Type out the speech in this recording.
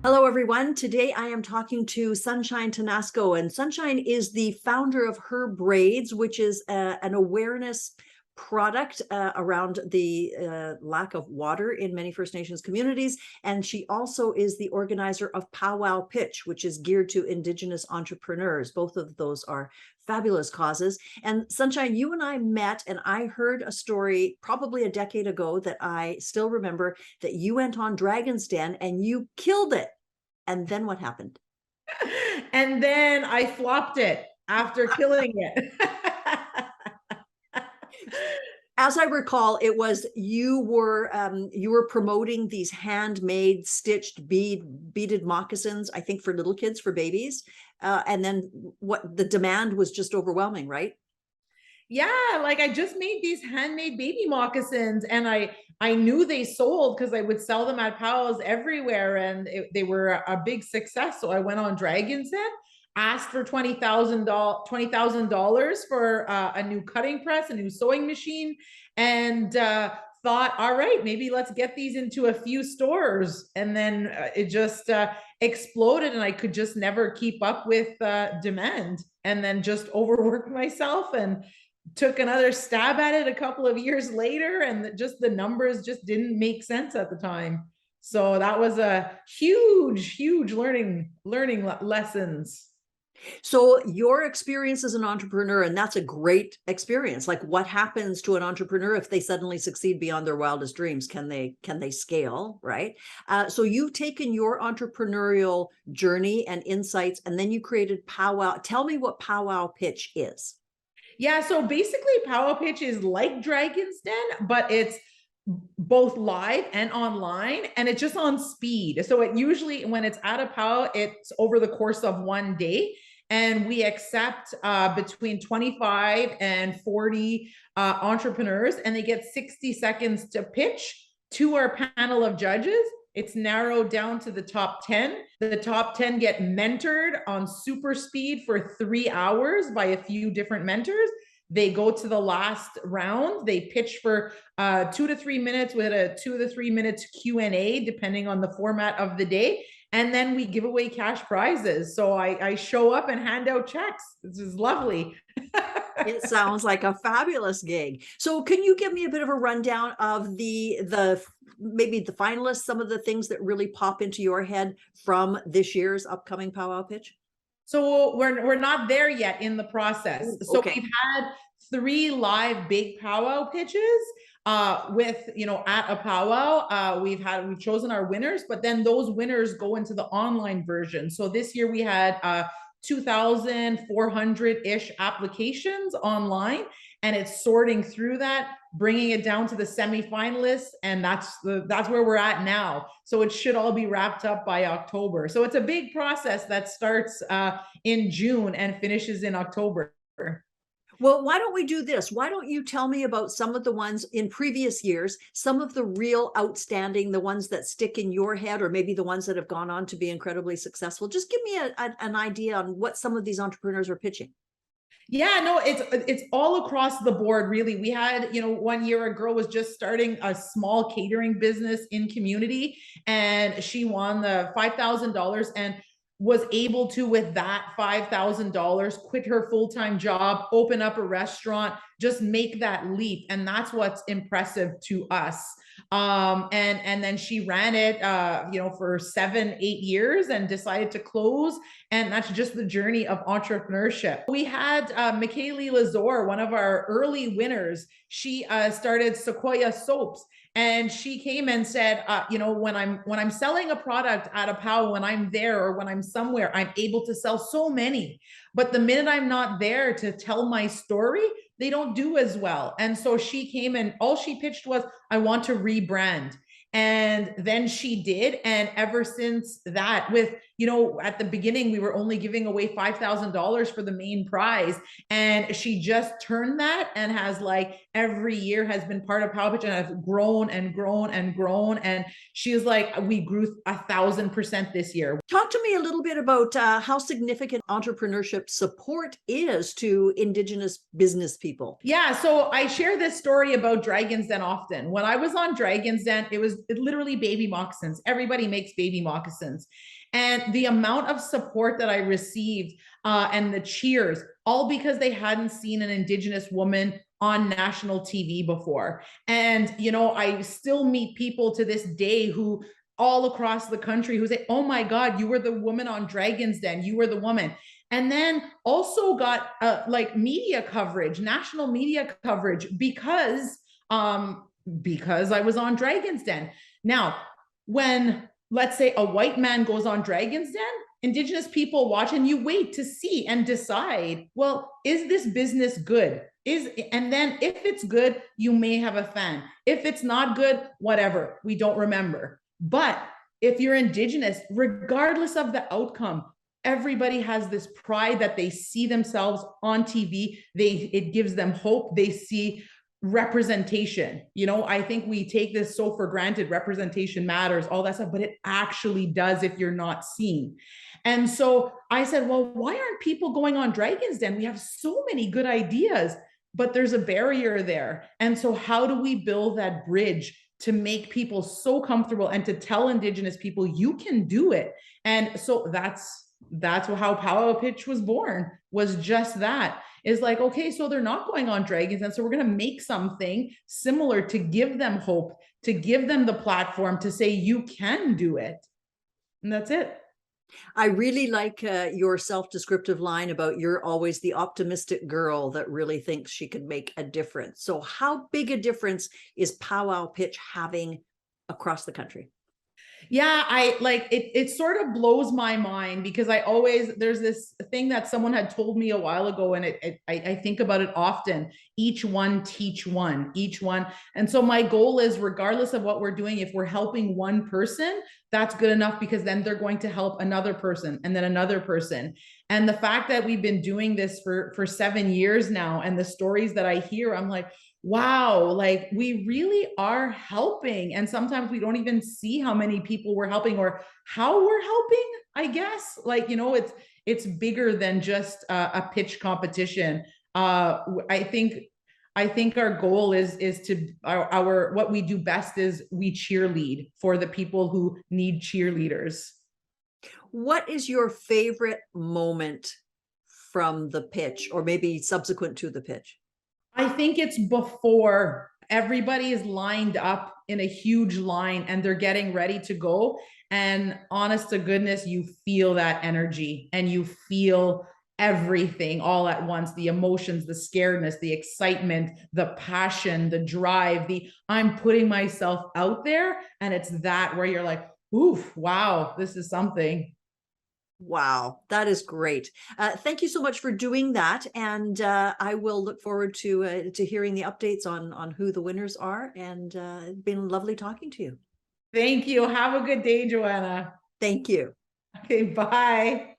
Hello, everyone. Today I am talking to Sunshine Tenasco, and Sunshine is the founder of Her Braids, which is an awareness product around the lack of water in many First Nations communities. And she also is the organizer of Powwow Pitch, which is geared to Indigenous entrepreneurs. Both of those are fabulous causes. And Sunshine, you and I met, and I heard a story probably a decade ago that I still remember, that you went on Dragon's Den and you killed it. And then what happened? And then I flopped it after killing it. As I recall, it was you were promoting these handmade stitched beaded moccasins, I think for little kids, for babies. And then what the demand was just overwhelming, right? Yeah, like I just made these handmade baby moccasins and I knew they sold because I would sell them at Powell's everywhere and they were a big success. So I went on Dragon's Den, asked for $20,000 for a new cutting press, a new sewing machine, and thought, all right, maybe let's get these into a few stores. And then it just exploded, and I could just never keep up with demand, and then just overworked myself and took another stab at it a couple of years later, and just the numbers just didn't make sense at the time. So that was a huge learning lessons. So your experience as an entrepreneur, and that's a great experience. Like, what happens to an entrepreneur if they suddenly succeed beyond their wildest dreams? Can they scale, right? So you've taken your entrepreneurial journey and insights, and then you created Powwow. Tell me what Powwow Pitch is. Yeah, so basically Power Pitch is like Dragon's Den, but it's both live and online, and it's just on speed. So it usually, when it's at a POW, it's over the course of one day. And we accept between 25 and 40 entrepreneurs, and they get 60 seconds to pitch to our panel of judges. It's narrowed down to the top 10. The top 10 get mentored on super speed for 3 hours by a few different mentors. They go to the last round. They pitch for 2 to 3 minutes with a 2 to 3 minutes Q&A, depending on the format of the day. And then we give away cash prizes. So I show up and hand out checks. This is lovely. It sounds like a fabulous gig. So can you give me a bit of a rundown of the maybe the finalists, some of the things that really pop into your head from this year's upcoming Powwow Pitch? So we're not there yet in the process. Ooh, So okay. we've had 3 live big powwow pitches with, at a powwow. We've chosen our winners, but then those winners go into the online version. So this year we had 2,400-ish applications online, and it's sorting through that, bringing it down to the semifinalists, and that's where we're at now. So it should all be wrapped up by October. So it's a big process that starts in June and finishes in October. Well, why don't we do this? Why don't you tell me about some of the ones in previous years, some of the real outstanding, the ones that stick in your head, or maybe the ones that have gone on to be incredibly successful? Just give me an idea on what some of these entrepreneurs are pitching. Yeah, no, it's all across the board, really. We had, one year a girl was just starting a small catering business in community, and she won the $5,000 and was able to, with that $5,000, quit her full-time job, open up a restaurant, just make that leap. And that's what's impressive to us. And then she ran it, for 7-8 years and decided to close. And that's just the journey of entrepreneurship. We had Michaeli Lazor, one of our early winners. She started Sequoia Soaps. And she came and said, when I'm selling a product at a POW, when I'm there or when I'm somewhere, I'm able to sell so many. But the minute I'm not there to tell my story, they don't do as well. And so she came, and all she pitched was, I want to rebrand. And then she did. And ever since that, with, at the beginning, we were only giving away $5,000 for the main prize. And she just turned that, and has, like, every year has been part of Power Pitch, and has grown and grown and grown. And she's like, we grew 1,000% this year. Talk to me a little bit about how significant entrepreneurship support is to Indigenous business people. Yeah, so I share this story about Dragon's Den often. When I was on Dragon's Den, it was literally baby moccasins. Everybody makes baby moccasins. And the amount of support that I received and the cheers, all because they hadn't seen an Indigenous woman on national TV before. And, you know, I still meet people to this day who all across the country who say, oh my God, you were the woman on Dragon's Den. You were the woman. And then also got like media coverage, national media coverage because I was on Dragon's Den. Now, when let's say a white man goes on Dragon's Den, Indigenous people watch and you wait to see and decide, well, is this business good? And then if it's good, you may have a fan. If it's not good, whatever, we don't remember. But if you're Indigenous, regardless of the outcome, everybody has this pride that they see themselves on TV. It gives them hope. They see representation. You know, I think we take this so for granted, representation matters, all that stuff, but it actually does if you're not seen. And so I said, well, why aren't people going on Dragon's Den? We have so many good ideas, but there's a barrier there. And so how do we build that bridge to make people so comfortable and to tell Indigenous people you can do it? And so that's how Powwow Pitch was born, was just that. Is like, okay, so they're not going on Dragons, and so we're going to make something similar to give them hope, to give them the platform to say you can do it. And that's it. I really like your self-descriptive line about you're always the optimistic girl that really thinks she could make a difference. So how big a difference is Powwow Pitch having across the country? Yeah, I like it. It sort of blows my mind because there's this thing that someone had told me a while ago, and I think about it often. Each one teach one, each one. And so my goal is, regardless of what we're doing, if we're helping one person, that's good enough, because then they're going to help another person and then another person. And the fact that we've been doing this for 7 years now, and the stories that I hear, I'm like, wow, like we really are helping. And sometimes we don't even see how many people we're helping or how we're helping, I guess. Like, you know, it's bigger than just a pitch competition. I think our goal is to our what we do best is we cheerlead for the people who need cheerleaders. What is your favorite moment from the pitch, or maybe subsequent to the pitch? I think it's before everybody is lined up in a huge line and they're getting ready to go. And honest to goodness, you feel that energy and you feel everything all at once, the emotions, the scaredness, the excitement, the passion, the drive, I'm putting myself out there. And it's that where you're like, oof, wow, this is something. Wow, that is great. Thank you so much for doing that. And I will look forward to hearing the updates on who the winners are. And it's been lovely talking to you. Thank you. Have a good day, Joanna. Thank you. Okay, bye.